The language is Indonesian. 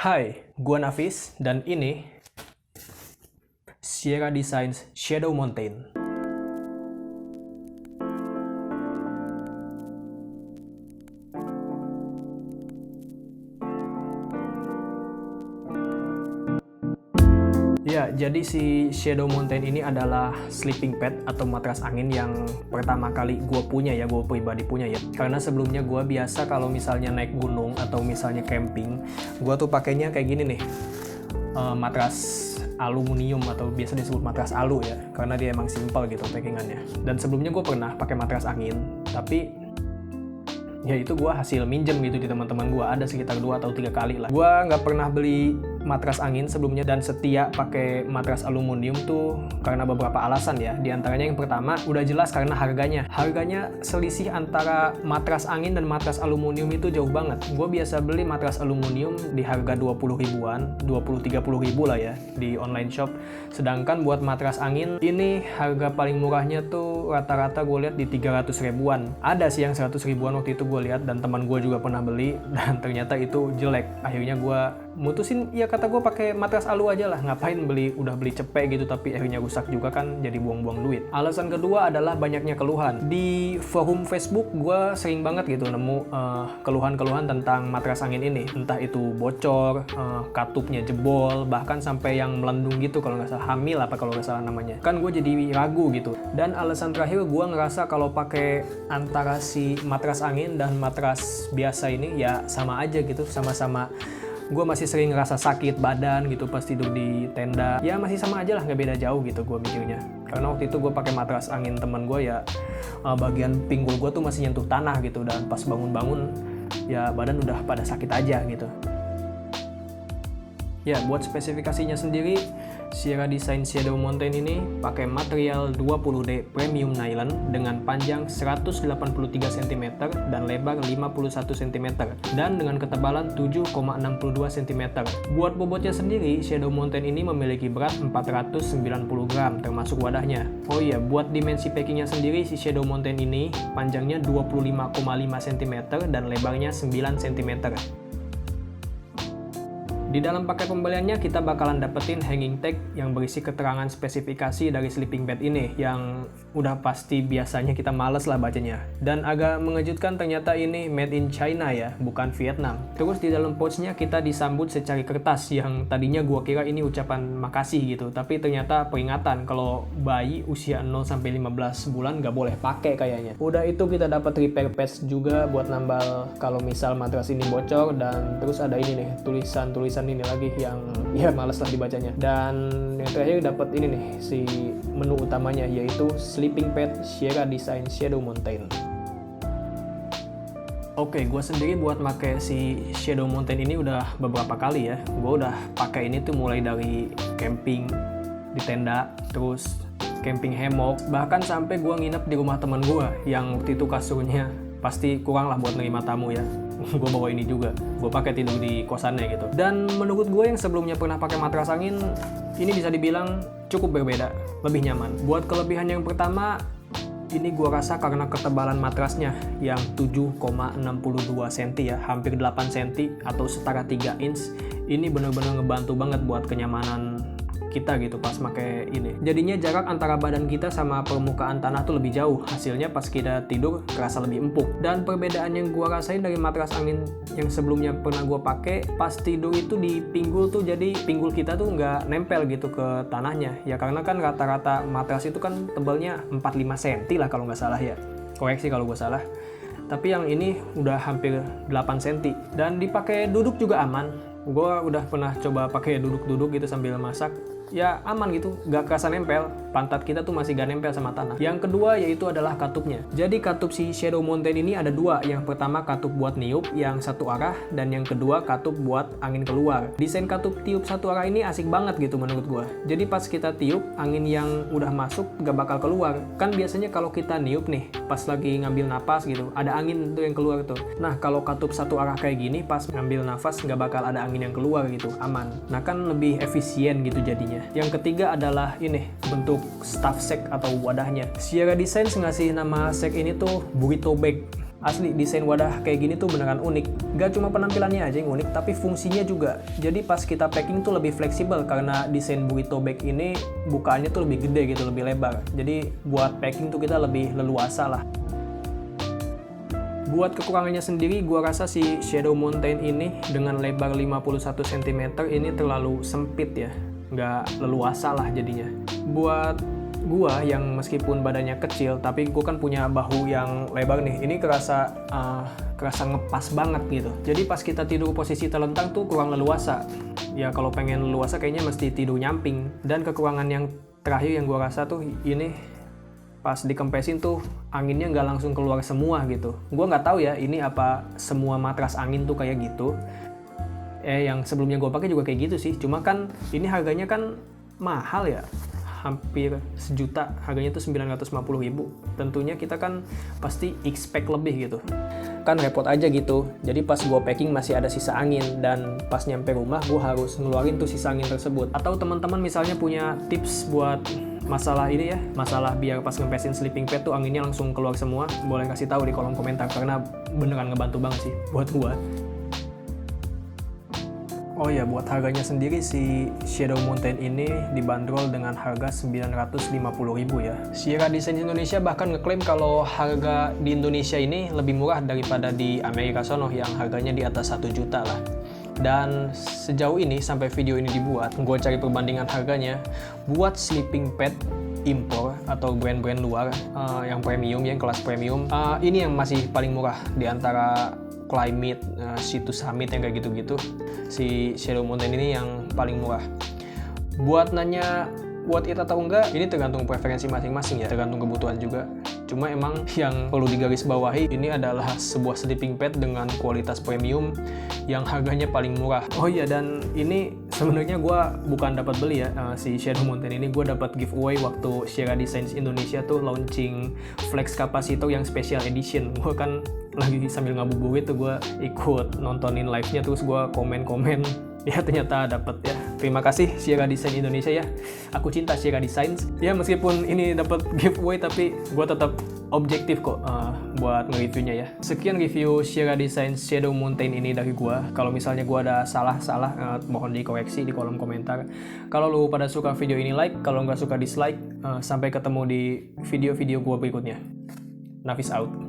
Hai, gua Nafis dan ini Sierra Designs Shadow Mountain. Ya, jadi si Shadow Mountain ini adalah sleeping pad atau matras angin yang pertama kali gue punya ya, gue pribadi punya ya. Karena sebelumnya gue biasa kalau misalnya naik gunung atau misalnya camping, gue tuh pakainya kayak gini nih, matras aluminium atau biasa disebut matras alu ya, karena dia emang simple gitu packingannya. Dan sebelumnya gue pernah pakai matras angin, tapi ya itu gue hasil minjem gitu di teman-teman gue, ada sekitar 2 atau 3 kali lah. Gue nggak pernah beli matras angin sebelumnya dan setia pakai matras aluminium tuh karena beberapa alasan ya. Di antaranya yang pertama udah jelas karena harganya selisih antara matras angin dan matras aluminium itu jauh banget. Gue biasa beli matras aluminium di harga 20 ribuan, 20-30 ribu lah ya di online shop. Sedangkan buat matras angin ini harga paling murahnya tuh rata-rata gue lihat di 300 ribuan. Ada sih yang 100 ribuan waktu itu gue lihat dan teman gue juga pernah beli dan ternyata itu jelek. Akhirnya gue mutusin, ya kata gue pakai matras alu aja lah, ngapain udah beli cepet gitu tapi akhirnya rusak juga kan, jadi buang-buang duit. Alasan kedua adalah banyaknya keluhan. Di forum Facebook gue sering banget gitu nemu keluhan-keluhan tentang matras angin ini, entah itu bocor, katupnya jebol, bahkan sampai yang melendung gitu kalau nggak salah, hamil apa kalau nggak salah namanya. Kan gue jadi ragu gitu. Dan alasan terakhir gue ngerasa kalau pakai antara si matras angin dan matras biasa ini ya sama aja gitu, sama-sama gue masih sering ngerasa sakit badan gitu pas tidur di tenda. Ya masih sama aja lah, nggak beda jauh gitu gue mikirnya. Karena waktu itu gue pakai matras angin temen gue ya, bagian pinggul gue tuh masih nyentuh tanah gitu, dan pas bangun-bangun ya badan udah pada sakit aja gitu. Ya, buat spesifikasinya sendiri, Sierra Designs Shadow Mountain ini pakai material 20D premium nylon dengan panjang 183 cm dan lebar 51 cm dan dengan ketebalan 7,62 cm. Buat bobotnya sendiri, Shadow Mountain ini memiliki berat 490 gram termasuk wadahnya. Oh iya, buat dimensi packingnya sendiri, si Shadow Mountain ini panjangnya 25,5 cm dan lebarnya 9 cm. Di dalam paket pembeliannya kita bakalan dapetin hanging tag yang berisi keterangan spesifikasi dari sleeping bed ini yang udah pasti biasanya kita males lah bacanya. Dan agak mengejutkan ternyata ini made in China ya, bukan Vietnam. Terus di dalam pouchnya kita disambut secari kertas yang tadinya gua kira ini ucapan makasih gitu, tapi ternyata peringatan kalau bayi usia 0-15 bulan gak boleh pakai kayaknya. Udah itu kita dapat repair patch juga buat nambal kalau misal matras ini bocor, dan terus ada ini nih tulisan ini lagi yang ya males lah dibacanya. Dan yang terakhir dapat ini nih si menu utamanya, yaitu sleeping pad Sierra Designs Shadow Mountain. Oke, gue sendiri buat pakai si Shadow Mountain ini udah beberapa kali ya. Gue udah pakai ini tuh mulai dari camping di tenda, terus camping hammock, bahkan sampai gue nginep di rumah teman gue yang waktu itu kasurnya pasti kurang lah buat nerima tamu ya. Gue bawa ini juga, gue pakai tidur di kosannya gitu. Dan menurut gue yang sebelumnya pernah pakai matras angin, ini bisa dibilang cukup berbeda, lebih nyaman. Buat kelebihan yang pertama, ini gue rasa karena ketebalan matrasnya yang 7,62 cm ya, hampir 8 cm atau setara 3 inch. Ini bener-bener ngebantu banget buat kenyamanan kita gitu pas pakai ini. Jadinya jarak antara badan kita sama permukaan tanah tuh lebih jauh. Hasilnya pas kita tidur kerasa lebih empuk. Dan perbedaan yang gua rasain dari matras angin yang sebelumnya pernah gua pakai, pas tidur itu di pinggul tuh, jadi pinggul kita tuh nggak nempel gitu ke tanahnya. Ya karena kan rata-rata matras itu kan tebalnya 45 cm lah kalau nggak salah ya. Koreksi kalau gua salah. Tapi yang ini udah hampir 8 cm. Dan dipakai duduk juga aman. Gua udah pernah coba pakai duduk-duduk gitu sambil masak. Ya aman gitu, gak kerasa nempel, pantat kita tuh masih gak nempel sama tanah. Yang kedua yaitu adalah katupnya. Jadi katup si Shadow Mountain ini ada 2. Yang pertama katup buat niup yang satu arah, dan yang kedua katup buat angin keluar. Desain katup tiup satu arah ini asik banget gitu menurut gua. Jadi pas kita tiup, angin yang udah masuk gak bakal keluar. Kan biasanya kalau kita niup nih, pas lagi ngambil napas gitu, ada angin tuh yang keluar tuh. Nah kalau katup satu arah kayak gini, pas ngambil nafas gak bakal ada angin yang keluar gitu, aman. Nah kan lebih efisien gitu jadinya. Yang ketiga adalah ini, bentuk stuff sack atau wadahnya. Sierra Designs ngasih nama sack ini tuh burrito bag. Asli, desain wadah kayak gini tuh beneran unik. Gak cuma penampilannya aja yang unik, tapi fungsinya juga. Jadi pas kita packing tuh lebih fleksibel karena desain burrito bag ini bukaannya tuh lebih gede gitu, lebih lebar. Jadi buat packing tuh kita lebih leluasa lah. Buat kekurangannya sendiri, gua rasa si Shadow Mountain ini dengan lebar 51 cm ini terlalu sempit ya. Nggak leluasa lah jadinya. Buat gua yang meskipun badannya kecil, tapi gua kan punya bahu yang lebar nih, ini kerasa ngepas banget gitu. Jadi pas kita tidur posisi telentang tuh kurang leluasa. Ya kalau pengen leluasa kayaknya mesti tidur nyamping. Dan kekurangan yang terakhir yang gua rasa tuh ini pas dikempesin tuh anginnya nggak langsung keluar semua gitu. Gua nggak tahu ya ini apa semua matras angin tuh kayak gitu. Yang sebelumnya gua pakai juga kayak gitu sih. Cuma kan ini harganya kan mahal ya. Hampir sejuta, harganya tuh 950.000. Tentunya kita kan pasti expect lebih gitu. Kan repot aja gitu. Jadi pas gua packing masih ada sisa angin dan pas nyampe rumah gua harus ngeluarin tuh sisa angin tersebut. Atau teman-teman misalnya punya tips buat masalah ini ya, masalah biar pas ngempesin sleeping pad tuh anginnya langsung keluar semua, boleh kasih tahu di kolom komentar karena beneran ngebantu banget sih buat gua. Oh ya, buat harganya sendiri si Shadow Mountain ini dibanderol dengan harga 950.000 ya. Sierra Design Indonesia bahkan ngeklaim kalau harga di Indonesia ini lebih murah daripada di Amerika sono yang harganya di atas 1 juta lah. Dan sejauh ini sampai video ini dibuat, gue cari perbandingan harganya buat sleeping pad impor atau brand-brand luar yang premium, yang kelas premium, ini yang masih paling murah di antara Climate, Situs Summit yang kayak gitu-gitu. Si Shadow Mountain ini yang paling murah. Buat nanya worth it atau enggak, ini tergantung preferensi masing-masing ya, tergantung kebutuhan juga. Cuma emang yang perlu digarisbawahi, ini adalah sebuah sleeping pad dengan kualitas premium yang harganya paling murah. Oh iya, dan ini sebenarnya gue bukan dapat beli ya, si Shadow Mountain ini gue dapat giveaway waktu Sierra Design Indonesia tuh launching flex capacitor yang special edition. Gue kan lagi sambil ngabuburit tuh gue ikut nontonin live-nya, terus gue komen-komen. Ya ternyata dapet ya. Terima kasih Sierra Design Indonesia ya. Aku cinta Sierra Design. Ya meskipun ini dapat giveaway tapi gue tetap objektif kok buat nge-reviewnya ya. Sekian review Sierra Design Shadow Mountain ini dari gue. Kalau misalnya gue ada salah-salah mohon dikoreksi di kolom komentar. Kalau lu pada suka video ini like, kalau nggak suka dislike. Sampai ketemu di video-video gue berikutnya. Nafis out.